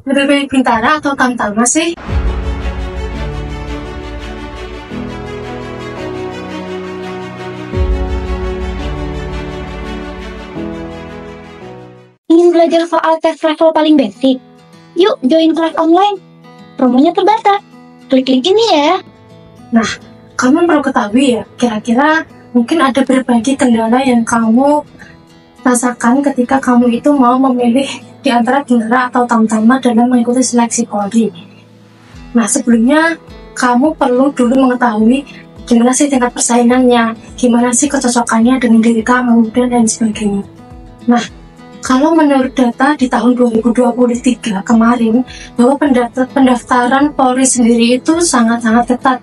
Lebih baik Bintara atau Tamtama sih? Ingin belajar soal tes level paling basic? Yuk join kelas online. Promonya terbatas. Klik link ini ya. Nah, kamu perlu ketahui ya, kira-kira mungkin ada berbagai kendala yang kamu rasakan ketika kamu itu mau memilih di antara Bintara atau Tamtama dalam mengikuti seleksi Polri. Nah, sebelumnya kamu perlu dulu mengetahui gimana sih tingkat persaingannya, gimana sih kecocokannya dengan diri kamu, dan lain sebagainya. Nah, kalau menurut data di tahun 2023 kemarin, bahwa pendaftaran Polri sendiri itu sangat-sangat ketat.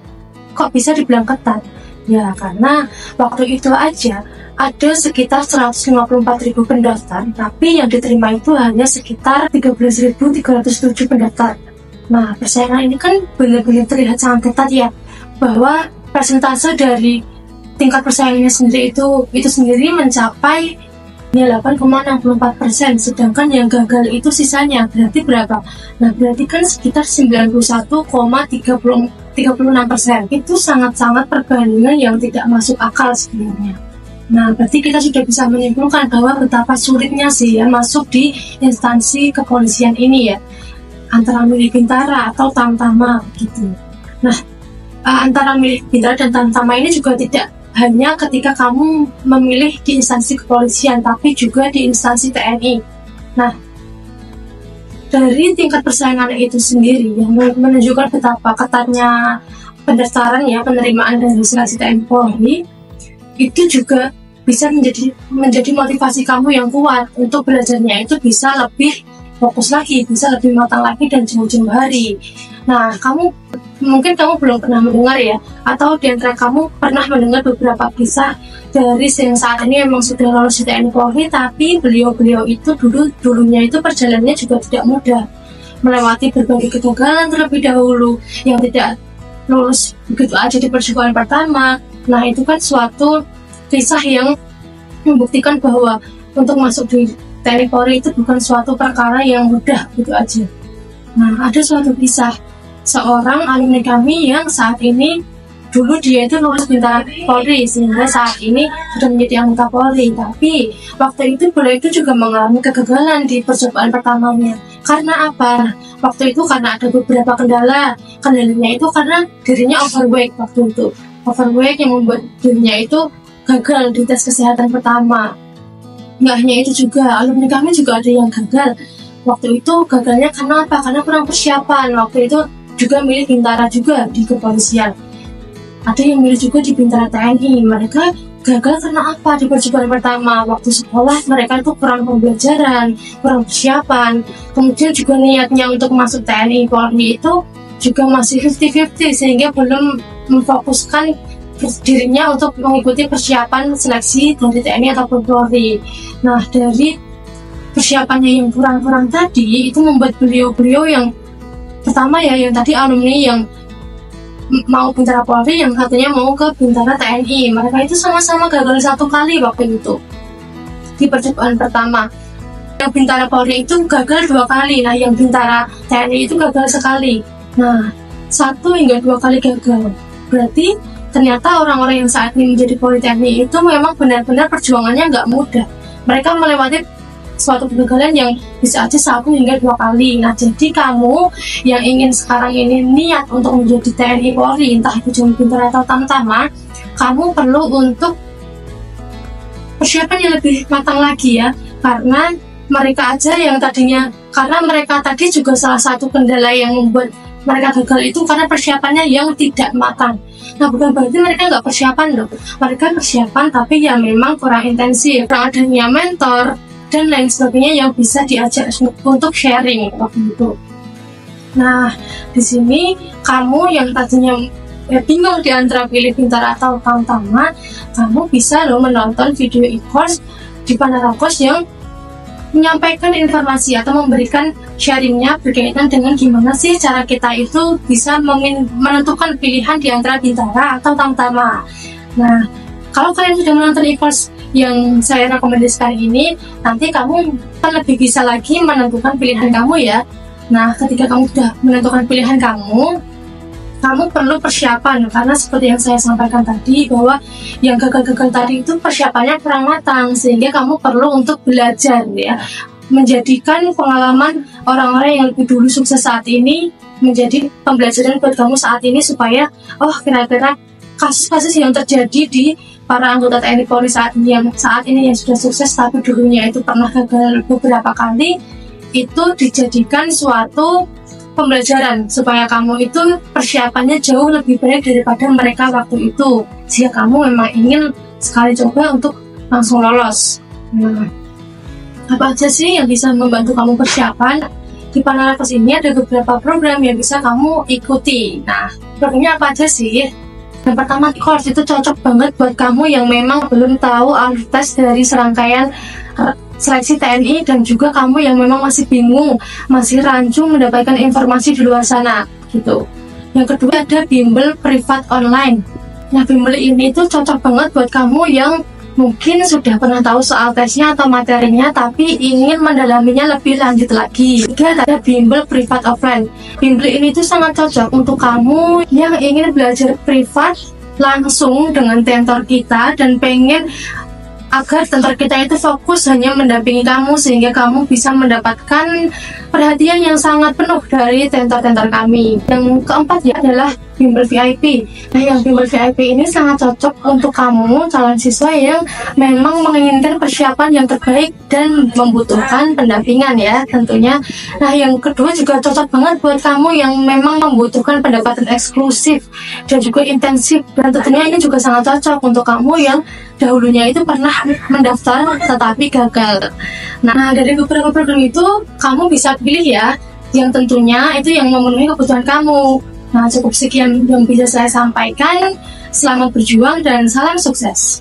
Kok bisa dibilang ketat? Ya, karena waktu itu aja ada sekitar 154.000 pendaftar, tapi yang diterima itu hanya sekitar 13.307 pendaftar. Nah, persaingan ini kan benar-benar terlihat sangat ketat ya, bahwa persentase dari tingkat persaingannya sendiri itu sendiri mencapai 8,64%, sedangkan yang gagal itu sisanya berarti berapa? Nah, berarti kan sekitar 91,36%. Itu sangat-sangat perbandingan yang tidak masuk akal sebenarnya. Nah, berarti kita sudah bisa menyimpulkan bahwa betapa sulitnya sih ya masuk di instansi kepolisian ini ya, antara milik Bintara atau Tamtama gitu. Nah, antara milik Bintara dan Tamtama ini juga tidak hanya ketika kamu memilih di instansi kepolisian, tapi juga di instansi TNI. Nah, dari tingkat persaingan itu sendiri yang menunjukkan betapa ketatnya pendaftaran ya, penerimaan dari seleksi TNI Polri, itu juga bisa menjadi motivasi kamu yang kuat untuk belajarnya itu bisa lebih fokus lagi, bisa lebih matang lagi dan jauh-jauh hari. Nah, mungkin kamu belum pernah mendengar ya, atau di antara kamu pernah mendengar beberapa kisah dari yang saat ini memang sudah lolos di TNI Polri, tapi beliau-beliau itu dulunya itu perjalanannya juga tidak mudah, melewati berbagai kegagalan terlebih dahulu, yang tidak lulus begitu aja di percobaan pertama. Nah, itu kan suatu kisah yang membuktikan bahwa untuk masuk di TNI Polri itu bukan suatu perkara yang mudah gitu aja. Nah, ada suatu kisah seorang alumni kami yang saat ini dulu dia itu lulus Bintara Polri sehingga saat ini sudah menjadi anggota Polri, tapi waktu itu beliau itu juga mengalami kegagalan di percobaan pertamanya. Karena apa? Waktu itu karena ada beberapa kendalanya itu karena dirinya overweight waktu itu, overweight yang membuat dirinya itu gagal di tes kesehatan pertama. Nggak hanya itu juga, alumni kami juga ada yang gagal. Waktu itu gagalnya karena apa? Karena kurang persiapan. Waktu itu juga milih Bintara juga di kepolisian. Ada yang milih juga di Bintara TNI. Mereka gagal karena apa? Di percobaan pertama, waktu sekolah mereka itu kurang pembelajaran, kurang persiapan. Kemudian juga niatnya untuk masuk TNI Polri itu juga masih 50-50, sehingga belum memfokuskan dirinya untuk mengikuti persiapan seleksi dari TNI ataupun Polri. Nah, dari persiapannya yang kurang-kurang tadi itu membuat beliau-beliau yang pertama ya, yang tadi alumni yang mau Bintara Polri, yang satunya mau ke Bintara TNI, mereka itu sama-sama gagal satu kali waktu itu di percobaan pertama. Yang Bintara Polri itu gagal 2 kali, nah yang Bintara TNI itu gagal sekali. Nah, 1 hingga 2 kali gagal, berarti ternyata orang-orang yang saat ini menjadi Polri TNI itu memang benar-benar perjuangannya nggak mudah. Mereka melewati suatu kegagalan yang bisa aja 1 hingga 2 kali. Nah, jadi kamu yang ingin sekarang ini niat untuk menjadi TNI Polri, entah itu cuma Bintara atau Tamtama, kamu perlu untuk persiapan yang lebih matang lagi ya, karena mereka aja yang tadinya, karena mereka tadi juga salah satu kendala yang membuat mereka gagal itu karena persiapannya yang tidak matang. Nah, bukan berarti mereka nggak persiapan loh, mereka persiapan tapi ya memang kurang intensif, kurang adanya mentor dan lain sebagainya yang bisa diajak untuk sharing waktu itu. Nah, di sini kamu yang tadinya bingung di antara pilih Bintara atau Tamtama, kamu bisa loh menonton video e-course di Panarokos yang menyampaikan informasi atau memberikan sharingnya berkaitan dengan gimana sih cara kita itu bisa menentukan pilihan di antara Bintara atau Tamtama. Nah, kalau kalian sudah menonton e-course yang saya rekomendasikan ini, nanti kamu akan lebih bisa lagi menentukan pilihan kamu ya. Nah, ketika kamu sudah menentukan pilihan kamu perlu persiapan, karena seperti yang saya sampaikan tadi bahwa yang gagal-gagal tadi itu persiapannya kurang matang, sehingga kamu perlu untuk belajar ya, menjadikan pengalaman orang-orang yang lebih dulu sukses saat ini menjadi pembelajaran buat kamu saat ini, supaya kira-kira kasus-kasus yang terjadi di para anggota TNI Polri saat ini yang sudah sukses tapi dulunya itu pernah gagal beberapa kali, itu dijadikan suatu pembelajaran supaya kamu itu persiapannya jauh lebih baik daripada mereka waktu itu, jika kamu memang ingin sekali coba untuk langsung lolos. Nah, apa aja sih yang bisa membantu kamu persiapan? Di Panerakes ini ada beberapa program yang bisa kamu ikuti. Nah, programnya apa aja sih? Yang pertama, course itu cocok banget buat kamu yang memang belum tahu alur tes dari serangkaian seleksi TNI, dan juga kamu yang memang masih bingung, masih rancu mendapatkan informasi di luar sana gitu. Yang kedua, ada bimbel privat online. Nah, bimbel ini tuh cocok banget buat kamu yang mungkin sudah pernah tahu soal tesnya atau materinya tapi ingin mendalaminya lebih lanjut lagi. Juga ada bimbel privat offline. Bimbel ini tuh sangat cocok untuk kamu yang ingin belajar privat langsung dengan tentor kita dan pengen agar tentor kita itu fokus hanya mendampingi kamu, sehingga kamu bisa mendapatkan perhatian yang sangat penuh dari tentor-tentor kami. Yang keempat ya adalah bimbel VIP. Nah, yang bimbel VIP ini sangat cocok untuk kamu calon siswa yang memang menginginkan persiapan yang terbaik dan membutuhkan pendampingan ya tentunya. Nah, yang kedua juga cocok banget buat kamu yang memang membutuhkan pendapatan eksklusif dan juga intensif, dan tentunya ini juga sangat cocok untuk kamu yang dahulunya itu pernah mendaftar tetapi gagal. Nah, dari beberapa program itu kamu bisa pilih ya yang tentunya itu yang memenuhi kebutuhan kamu. Nah, cukup sekian yang bisa saya sampaikan. Selamat berjuang dan salam sukses.